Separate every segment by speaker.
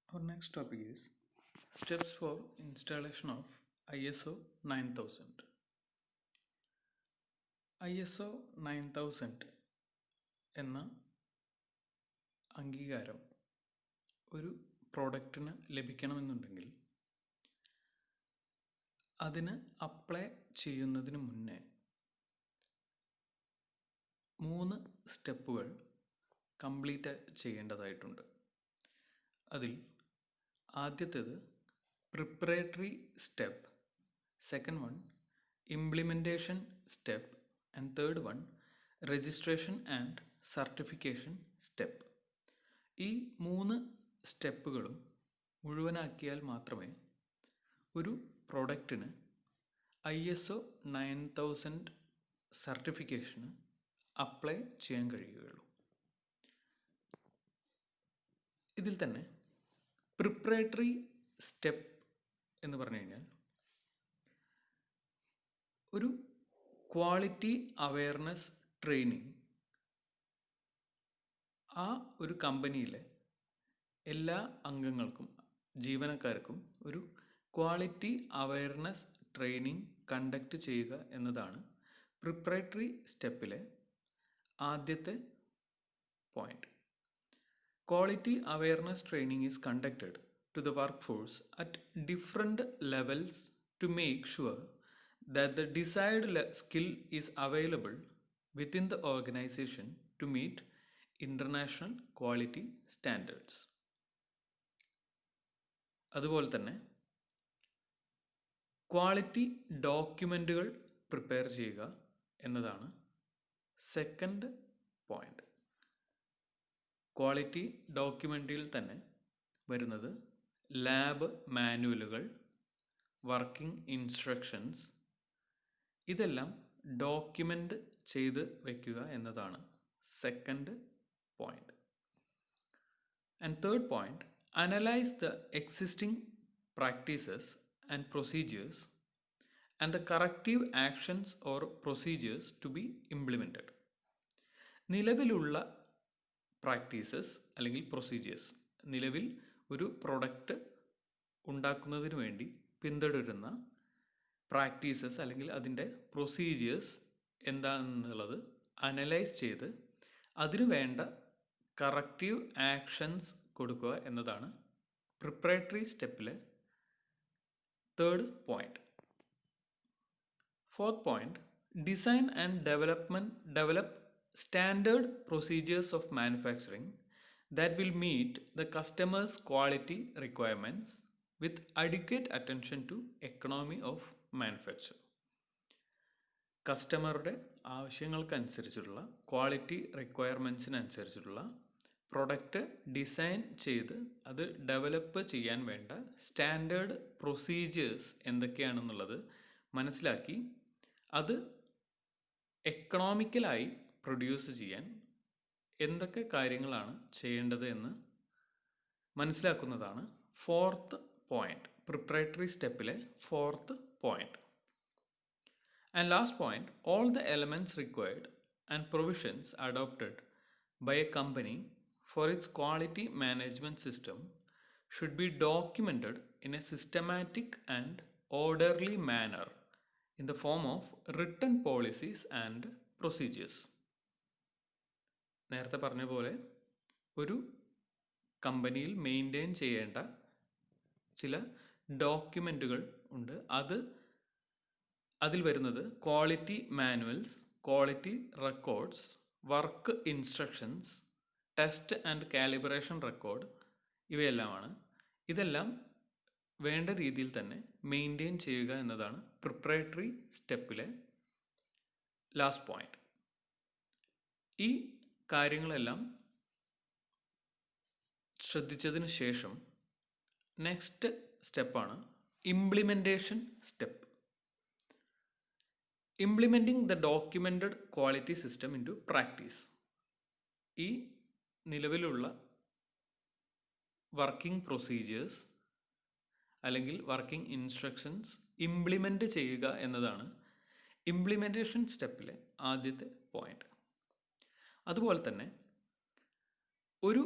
Speaker 1: Our next topic is steps for installation of ISO 9000. ISO 9000 എന്ന അംഗീകാരം ഒരു പ്രോഡക്റ്റിന് ലഭിക്കണമെന്നുണ്ടെങ്കിൽ അതിന് അപ്ലൈ ചെയ്യുന്നതിന് മുന്നേ 3 സ്റ്റെപ്പുകൾ കംപ്ലീറ്റ് ചെയ്യേണ്ടതായിട്ടുണ്ട്. അതിൽ ആദ്യത്തേത് preparatory step, second one implementation step and third one registration and certification step. ഈ 3 സ്റ്റെപ്പുകളും മുഴുവനാക്കിയാൽ മാത്രമേ ഒരു പ്രോഡക്റ്റിന് ISO 9000 സർട്ടിഫിക്കേഷന് അപ്ലൈ ചെയ്യാൻ കഴിയുകയുള്ളൂ. ഇതിൽ തന്നെ പ്രിപ്പറേറ്ററി സ്റ്റെപ്പ് എന്ന് പറഞ്ഞു കഴിഞ്ഞാൽ ഒരു ക്വാളിറ്റി അവെയർനെസ് ട്രെയിനിങ് ആ ഒരു കമ്പനിയിലെ എല്ലാ അംഗങ്ങൾക്കും ജീവനക്കാർക്കും ഒരു ക്വാളിറ്റി അവെയർനെസ് ട്രെയിനിങ് കണ്ടക്ട് ചെയ്യുക എന്നതാണ് പ്രിപ്പറേറ്ററി സ്റ്റെപ്പിലെ ആദ്യത്തെ point. Quality awareness training is conducted to the workforce at different levels to make sure that the desired skill is available within the organization to meet international quality standards. അതുപോലെ തന്നെ quality ഡോക്യുമെൻറ്റുകൾ prepare ചെയ്യുക എന്നതാണ് second point. Quality ഡോക്യുമെൻറ്റിൽ തന്നെ വരുന്നത് lab മാനുവലുകൾ, working instructions, ഇതെല്ലാം document ചെയ്ത് വയ്ക്കുക എന്നതാണ് second point. And third point, analyse the existing practices and procedures and the corrective actions or procedures to be implemented. നിലവിലുള്ള പ്രാക്ടീസസ് അല്ലെങ്കിൽ പ്രൊസീജിയേഴ്സ്, നിലവിൽ ഒരു പ്രൊഡക്റ്റ് ഉണ്ടാക്കുന്നതിന് വേണ്ടി പിന്തുടരുന്ന പ്രാക്ടീസസ് അല്ലെങ്കിൽ അതിൻ്റെ പ്രൊസീജിയേഴ്സ് എന്താണെന്നുള്ളത് അനലൈസ് ചെയ്ത് അതിനു വേണ്ട കറക്റ്റീവ് ആക്ഷൻസ് കൊടുക്കുക എന്നതാണ് പ്രിപ്പറേറ്ററി സ്റ്റെപ്പിലെ third point. Fourth point, design and develop standard procedures of manufacturing that will meet the customer's quality requirements with adequate attention to economy of manufacture. കസ്റ്റമറുടെ ആവശ്യങ്ങൾക്കനുസരിച്ചുള്ള ക്വാളിറ്റി റിക്വയർമെൻറ്റ്സിനനുസരിച്ചുള്ള പ്രൊഡക്റ്റ് ഡിസൈൻ ചെയ്ത് അത് develop ചെയ്യാൻ വേണ്ട സ്റ്റാൻഡേർഡ് പ്രൊസീജിയേഴ്സ് എന്തൊക്കെയാണെന്നുള്ളത് മനസ്സിലാക്കി അത് എക്കണോമിക്കലായി produce ചെയ്യാൻ എന്തൊക്കെ കാര്യങ്ങളാണ് ചെയ്യേണ്ടത് എന്ന് മനസ്സിലാക്കുന്നതാണ് ഫോർത്ത് പോയിന്റ്, പ്രിപ്പറേറ്ററി സ്റ്റെപ്പിലെ fourth point. And last point, all the elements required and provisions adopted by a company for its quality management system should be documented in a systematic and orderly manner in the form of written policies and procedures. നേരത്തെ പറഞ്ഞ പോലെ ഒരു കമ്പനിയിൽ maintain ചെയ്യേണ്ട ചില ഡോക്യുമെൻറ്റുകൾ ഉണ്ട്. അതിൽ വരുന്നത് quality manuals, quality records, work instructions, test and calibration record, ഇവയെല്ലാമാണ്. ഇതെല്ലാം വേണ്ട രീതിയിൽ തന്നെ മെയിൻറ്റെയിൻ ചെയ്യുക എന്നതാണ് പ്രിപ്പറേറ്ററി സ്റ്റെപ്പിലെ ലാസ്റ്റ് പോയിന്റ്. ഈ കാര്യങ്ങളെല്ലാം ശ്രദ്ധിച്ചതിന് ശേഷം നെക്സ്റ്റ് സ്റ്റെപ്പാണ് implementation step. Implementing the documented quality system into practice. ഈ നിലവിലുള്ള വർക്കിംഗ് പ്രൊസീജിയേഴ്സ് അല്ലെങ്കിൽ വർക്കിംഗ് ഇൻസ്ട്രക്ഷൻസ് ഇംപ്ലിമെൻറ്റ് ചെയ്യുക എന്നതാണ് ഇംപ്ലിമെൻറ്റേഷൻ സ്റ്റെപ്പിലെ ആദ്യത്തെ പോയിന്റ്. അതുപോലെ തന്നെ ഒരു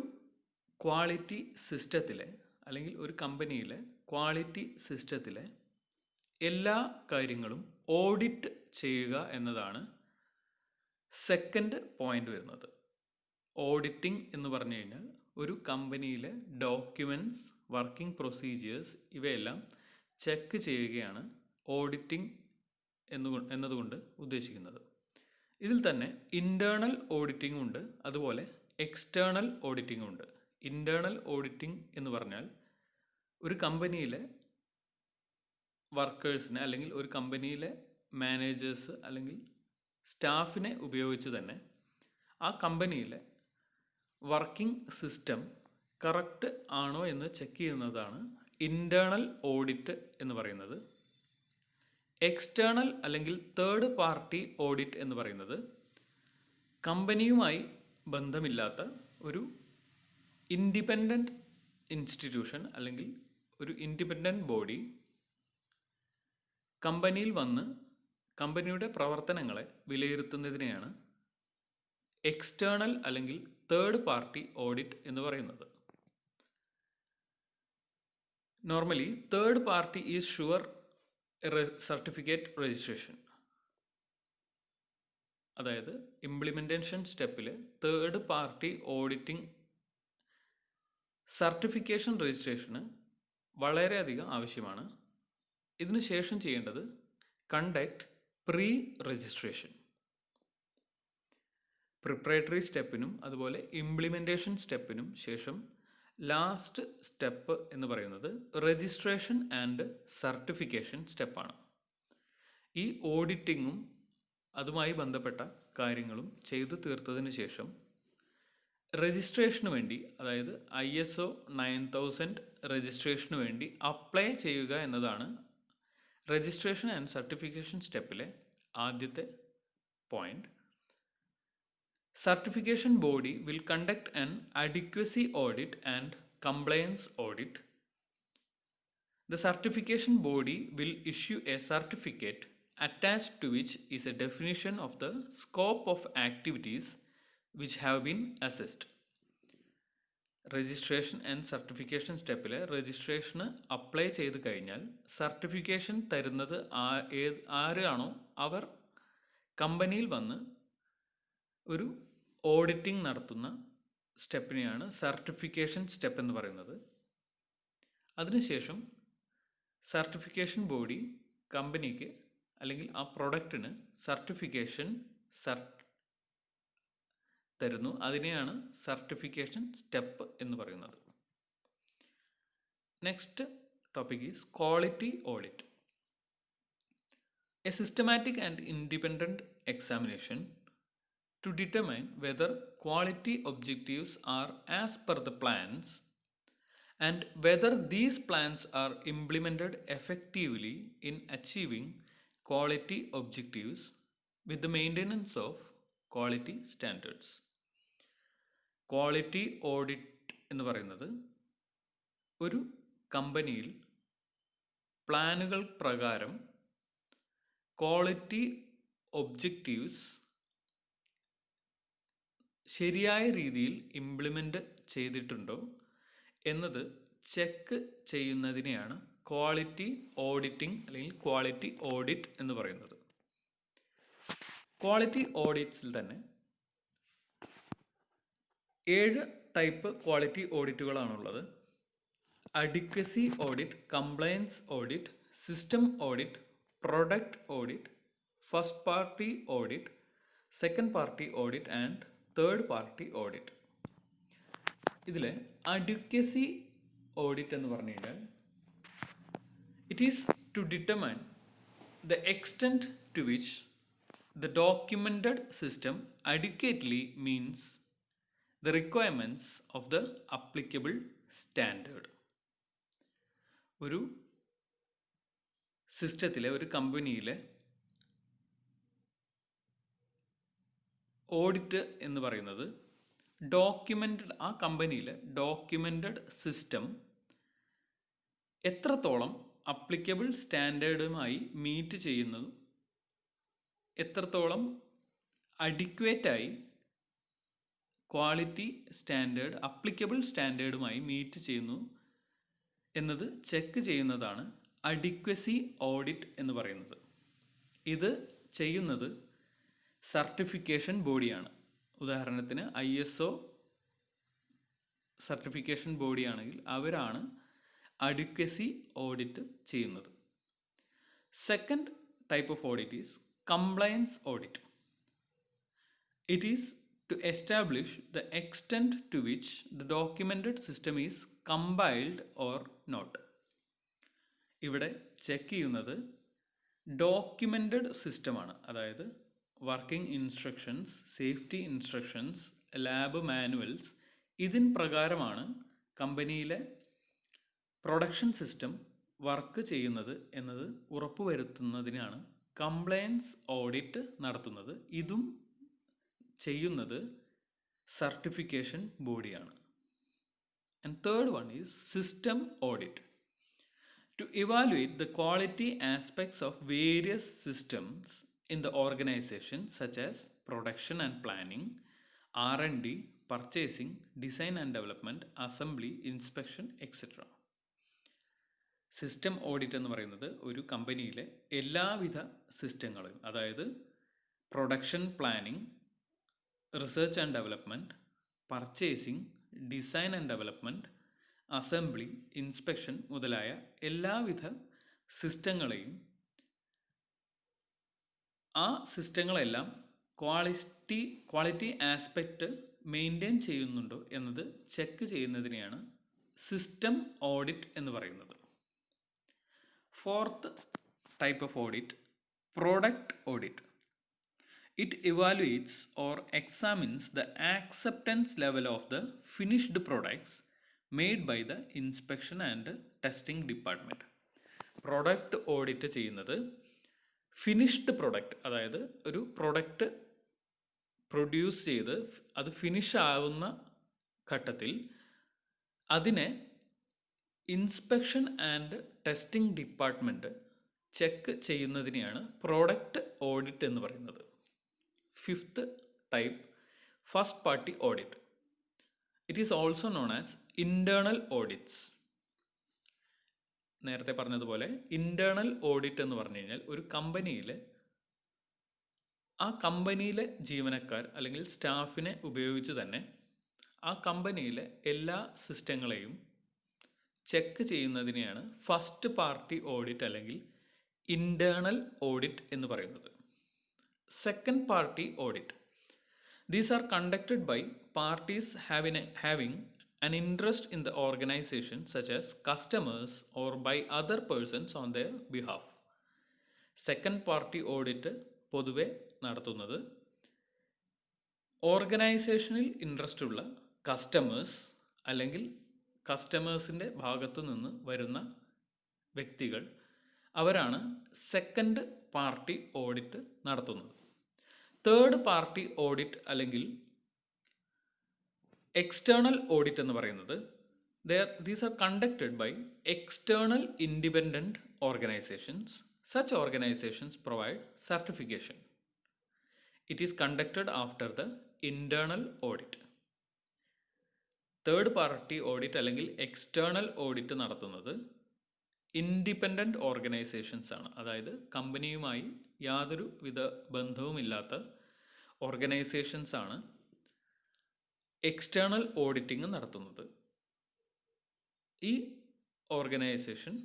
Speaker 1: ക്വാളിറ്റി സിസ്റ്റത്തിലെ അല്ലെങ്കിൽ ഒരു കമ്പനിയിലെ ക്വാളിറ്റി സിസ്റ്റത്തിലെ എല്ലാ കാര്യങ്ങളും ഓഡിറ്റ് ചെയ്യുക എന്നതാണ് സെക്കൻഡ് പോയിന്റ് വരുന്നത്. ഓഡിറ്റിംഗ് എന്ന് പറഞ്ഞു കഴിഞ്ഞാൽ ഒരു കമ്പനിയിലെ ഡോക്യുമെൻറ്റ്സ്, വർക്കിംഗ് പ്രൊസീജിയേഴ്സ് ഇവയെല്ലാം ചെക്ക് ചെയ്യുകയാണ് ഓഡിറ്റിംഗ് എന്നതുകൊണ്ട് ഉദ്ദേശിക്കുന്നത്. ഇതിൽ തന്നെ ഇൻറ്റേർണൽ ഓഡിറ്റിംഗ് ഉണ്ട്, അതുപോലെ എക്സ്റ്റേണൽ ഓഡിറ്റിംഗ് ഉണ്ട്. ഇൻറ്റേർണൽ ഓഡിറ്റിംഗ് എന്ന് പറഞ്ഞാൽ ഒരു കമ്പനിയിലെ വർക്കേഴ്സിനെ അല്ലെങ്കിൽ ഒരു കമ്പനിയിലെ മാനേജേഴ്സ് അല്ലെങ്കിൽ സ്റ്റാഫിനെ ഉപയോഗിച്ച് തന്നെ ആ കമ്പനിയിലെ വർക്കിംഗ് സിസ്റ്റം കറക്റ്റ് ആണോ എന്ന് ചെക്ക് ചെയ്യുന്നതാണ് ഇൻറ്റേർണൽ ഓഡിറ്റ് എന്ന് പറയുന്നത്. എക്സ്റ്റേണൽ അല്ലെങ്കിൽ തേർഡ് പാർട്ടി ഓഡിറ്റ് എന്ന് പറയുന്നത് കമ്പനിയുമായി ബന്ധമില്ലാത്ത ഒരു ഇൻഡിപെൻഡൻറ്റ് ഇൻസ്റ്റിറ്റ്യൂഷൻ അല്ലെങ്കിൽ ഒരു ഇൻഡിപെൻഡൻറ്റ് ബോഡി കമ്പനിയിൽ വന്ന് കമ്പനിയുടെ പ്രവർത്തനങ്ങളെ വിലയിരുത്തുന്നതിനെയാണ് എക്സ്റ്റേണൽ അല്ലെങ്കിൽ തേർഡ് പാർട്ടി ഓഡിറ്റ് എന്ന് പറയുന്നത്. Normally third party is sure certificate registration. അതായത് ഇംപ്ലിമെൻറ്റേഷൻ സ്റ്റെപ്പിൽ third party auditing certification registration വളരെയധികം ആവശ്യമാണ്. ഇതിനു ശേഷം ചെയ്യേണ്ടത് കണ്ടക്ട് പ്രീ രജിസ്ട്രേഷൻ. പ്രിപ്പറേറ്ററി സ്റ്റെപ്പിനും അതുപോലെ ഇംപ്ലിമെൻറ്റേഷൻ സ്റ്റെപ്പിനും ശേഷം ലാസ്റ്റ് സ്റ്റെപ്പ് എന്ന് പറയുന്നത് രജിസ്ട്രേഷൻ ആൻഡ് സർട്ടിഫിക്കേഷൻ സ്റ്റെപ്പാണ്. ഈ ഓഡിറ്റിങ്ങും അതുമായി ബന്ധപ്പെട്ട കാര്യങ്ങളും ചെയ്തു തീർത്തതിന് ശേഷം രജിസ്ട്രേഷന് വേണ്ടി, അതായത് ISO 9000 രജിസ്ട്രേഷന് വേണ്ടി അപ്ലൈ ചെയ്യുക എന്നതാണ് രജിസ്ട്രേഷൻ ആൻഡ് സർട്ടിഫിക്കേഷൻ സ്റ്റെപ്പിലെ ആദ്യത്തെ point. Certification body will conduct an adequacy audit and compliance audit. The certification body will issue a certificate attached to which is a definition of the scope of activities which have been assessed. Registration and certification സ്റ്റെപ്പിൽ registration apply ചെയ്ത് കഴിഞ്ഞാൽ certification തരുന്നത് ആരാണോ അവർ കമ്പനിയിൽ വന്ന് ഒരു auditing നടത്തുന്ന സ്റ്റെപ്പിനെയാണ് certification step എന്ന് പറയുന്നത്. അതിനുശേഷം സർട്ടിഫിക്കേഷൻ ബോഡി കമ്പനിക്ക് അല്ലെങ്കിൽ ആ പ്രൊഡക്റ്റിന് സർട്ടിഫിക്കേഷൻ തരുന്നു. അതിനെയാണ് സർട്ടിഫിക്കേഷൻ സ്റ്റെപ്പ് എന്ന് പറയുന്നത്. Next topic is quality audit. A systematic and independent examination to determine whether quality objectives are as per the plans and whether these plans are implemented effectively in achieving quality objectives with the maintenance of quality standards. Quality audit എന്ന് പറയുന്നത് ഒരു കമ്പനിയിൽ പ്ലാനുകൾ പ്രകാരം quality objectives ശരിയായ രീതിയിൽ implement ചെയ്തിട്ടുണ്ടോ എന്നത് ചെക്ക് ചെയ്യുന്നതിനെയാണ് ക്വാളിറ്റി ഓഡിറ്റിംഗ് അല്ലെങ്കിൽ ക്വാളിറ്റി ഓഡിറ്റ് എന്ന് പറയുന്നത്. ക്വാളിറ്റി ഓഡിറ്റ്സിൽ തന്നെ 7 ടൈപ്പ് ക്വാളിറ്റി ഓഡിറ്റുകളാണുള്ളത്. Adequacy audit, compliance audit, system audit, product audit, first party audit, second party audit and third party audit. ഇതിൽ അഡ്വക്കസി ഓഡിറ്റ് എന്ന് പറഞ്ഞു കഴിഞ്ഞാൽ it is to determine the extent to which the documented system adequately means the requirements of the applicable standard. ഒരു സിസ്റ്റത്തിലെ ഒരു കമ്പനിയിലെ audit എന്ന് പറയുന്നത് ഡോക്യുമെൻറ്റഡ്, ആ കമ്പനിയിലെ ഡോക്യുമെൻറ്റഡ് സിസ്റ്റം എത്രത്തോളം അപ്ലിക്കബിൾ സ്റ്റാൻഡേർഡുമായി മീറ്റ് ചെയ്യുന്നു, എത്രത്തോളം അഡിക്വേറ്റായി ക്വാളിറ്റി സ്റ്റാൻഡേർഡ് അപ്ലിക്കബിൾ സ്റ്റാൻഡേർഡുമായി മീറ്റ് ചെയ്യുന്നു എന്നത് ചെക്ക് ചെയ്യുന്നതാണ് അഡിക്വസി ഓഡിറ്റ് എന്ന് പറയുന്നത്. ഇത് ചെയ്യുന്നത് സർട്ടിഫിക്കേഷൻ ബോഡിയാണ്. ഉദാഹരണത്തിന് ISO സർട്ടിഫിക്കേഷൻ ബോഡിയാണെങ്കിൽ അവരാണ് അഡിക്വസി ഓഡിറ്റ് ചെയ്യുന്നത്. Second type of audit is compliance audit. It is to establish the extent to which the documented system is compiled or not. ഇവിടെ ചെക്ക് ചെയ്യുന്നത് ഡോക്യുമെൻറ്റഡ് സിസ്റ്റമാണ്. അതായത് working instructions, safety instructions, lab manuals, ഇതിൻ പ്രകാരമാണ് കമ്പനിയിലെ production system work ചെയ്യുന്നത് എന്നത് ഉറപ്പുവരുത്തുന്നതിനാണ് compliance audit നടത്തുന്നത്. ഇതും ചെയ്യുന്നത് സർട്ടിഫിക്കേഷൻ ബോഡിയാണ്. And third one is system audit. To evaluate the quality aspects of various systems in the organization such as production and planning, R&D, purchasing, design and development, assembly, inspection, etc. System audit എന്ന് പറയുന്നത് ഒരു കമ്പനിയിലെ എല്ലാവിധ സിസ്റ്റങ്ങളും, അതായത് production planning, research and development, purchasing, design and development, assembly, inspection മുതലായ എല്ലാവിധ സിസ്റ്റങ്ങളെയും ആ സിസ്റ്റങ്ങളെല്ലാം ക്വാളിറ്റി ആസ്പെക്റ്റ് മെയിൻറ്റെയിൻ ചെയ്യുന്നുണ്ടോ എന്നത് ചെക്ക് ചെയ്യുന്നതിനെയാണ് സിസ്റ്റം ഓഡിറ്റ് എന്ന് പറയുന്നത്. Fourth type of audit, product audit. It evaluates or examines the acceptance level of the finished products made by the inspection and testing department. Product audit ചെയ്യുന്നത് finished product, അതായത് ഒരു product produce ചെയ്ത് അത് finish ആവുന്ന ഘട്ടത്തിൽ അതിനെ inspection and testing department check ചെയ്യുന്നതിനെയാണ് product audit എന്ന് പറയുന്നത്. Fifth type, first party audit. It is also known as internal audits. നേരത്തെ പറഞ്ഞതുപോലെ ഇൻറ്റേർണൽ ഓഡിറ്റ് എന്ന് പറഞ്ഞു കഴിഞ്ഞാൽ ഒരു കമ്പനിയിലെ ആ കമ്പനിയിലെ ജീവനക്കാർ അല്ലെങ്കിൽ സ്റ്റാഫിനെ ഉപയോഗിച്ച് തന്നെ ആ കമ്പനിയിലെ എല്ലാ സിസ്റ്റങ്ങളെയും ചെക്ക് ചെയ്യുന്നതിനെയാണ് ഫസ്റ്റ് പാർട്ടി ഓഡിറ്റ് അല്ലെങ്കിൽ ഇൻറ്റേർണൽ ഓഡിറ്റ് എന്ന് പറയുന്നത്. Second party audit. These are conducted by parties having an interest in the organization such as customers or by other persons on their behalf. Second party audit പൊതുവെ നടത്തുന്നത് ഓർഗനൈസേഷനിൽ interest ഉള്ള customers അല്ലെങ്കിൽ കസ്റ്റമേഴ്സിൻ്റെ ഭാഗത്തു നിന്ന് വരുന്ന വ്യക്തികൾ, അവരാണ് സെക്കൻഡ് പാർട്ടി ഓഡിറ്റ് നടത്തുന്നത്. തേർഡ് പാർട്ടി ഓഡിറ്റ് അല്ലെങ്കിൽ എക്സ്റ്റേണൽ ഓഡിറ്റ് എന്ന് പറയുന്നത് these are conducted by external independent organisations. Such organisations provide certification. It is conducted after the internal audit. Third party audit അല്ലെങ്കിൽ എക്സ്റ്റേണൽ ഓഡിറ്റ് നടത്തുന്നത് independent organisations ആണ്. അതായത് കമ്പനിയുമായി യാതൊരു വിധ ബന്ധവുമില്ലാത്ത ഓർഗനൈസേഷൻസ് ആണ് എക്സ്റ്റേണൽ ഓഡിറ്റിംഗ് നടത്തുന്നത്. ഈ ഓർഗനൈസേഷൻ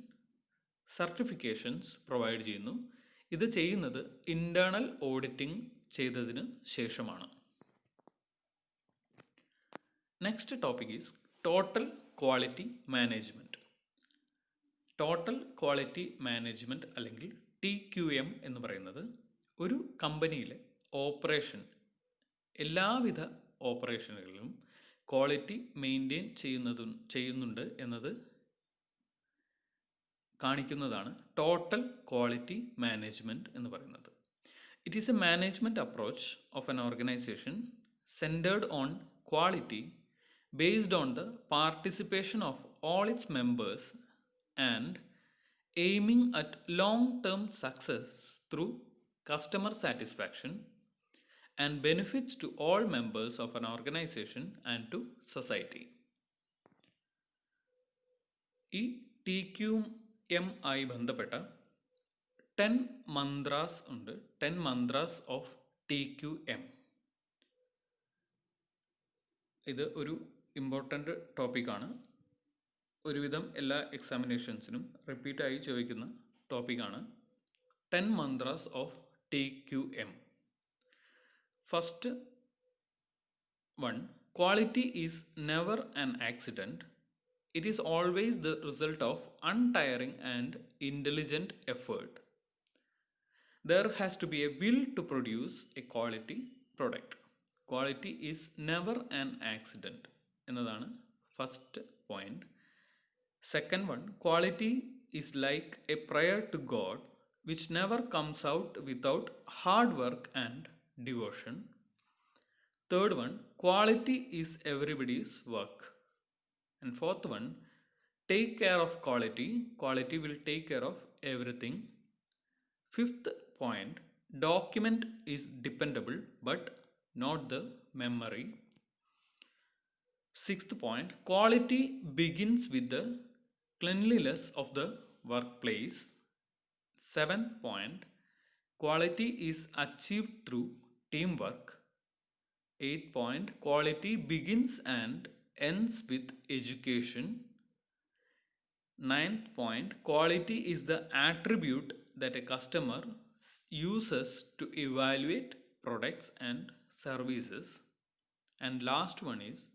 Speaker 1: സർട്ടിഫിക്കേഷൻസ് പ്രൊവൈഡ് ചെയ്യുന്നു. ഇത് ചെയ്യുന്നത് ഇൻറ്റേർണൽ ഓഡിറ്റിംഗ് ചെയ്തതിന് ശേഷമാണ്. Next topic is total quality management. Total quality management അല്ലെങ്കിൽ TQM എന്ന് പറയുന്നത് ഒരു കമ്പനിയിലെ ഓപ്പറേഷൻ, എല്ലാവിധ ഓപ്പറേഷനുകളിലും ക്വാളിറ്റി മെയിൻറ്റെയിൻ ചെയ്യുന്നുണ്ട് എന്നത് കാണിക്കുന്നതാണ് ടോട്ടൽ ക്വാളിറ്റി മാനേജ്മെൻറ്റ് എന്ന് പറയുന്നത്. It is A management approach of an organisation centred on quality based on the participation of all its members and aiming at long-term success through customer satisfaction and benefits to all members of an organization and to society. ഈ TQM ആയി ബന്ധപ്പെട്ട 10 mantras ഉണ്ട്. 10 mantras of TQM. ഇത് ഒരു important ടോപ്പിക്കാണ്. ഒരുവിധം എല്ലാ എക്സാമിനേഷൻസിനും റിപ്പീറ്റായി ചോദിക്കുന്ന ടോപ്പിക്കാണ്. 10 mantras of TQM. First one, quality is never an accident. It is always the result of untiring and intelligent effort. There has to be a will to produce a quality product. Quality is never an accident. എന്നതാണ് first point. Second one, quality is like a prayer to God which never comes out without hard work and devotion. Third one, quality is everybody's work. And fourth one, take care of quality. Quality will take care of everything. Fifth point, document is dependable but not the memory. Sixth point, quality begins with the cleanliness of the workplace. Seventh point, quality is achieved through teamwork. Eighth point, quality begins and ends with education. Ninth point, quality is the attribute that a customer uses to evaluate products and services. And last one is,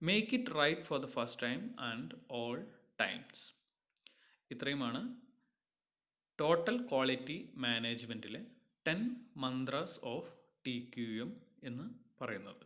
Speaker 1: make it right for the first time and all times. ഇത്രയുമാണ് total quality മാനേജ്മെൻറ്റിലെ 10 mantras of TQM എന്ന് പറയുന്നത്.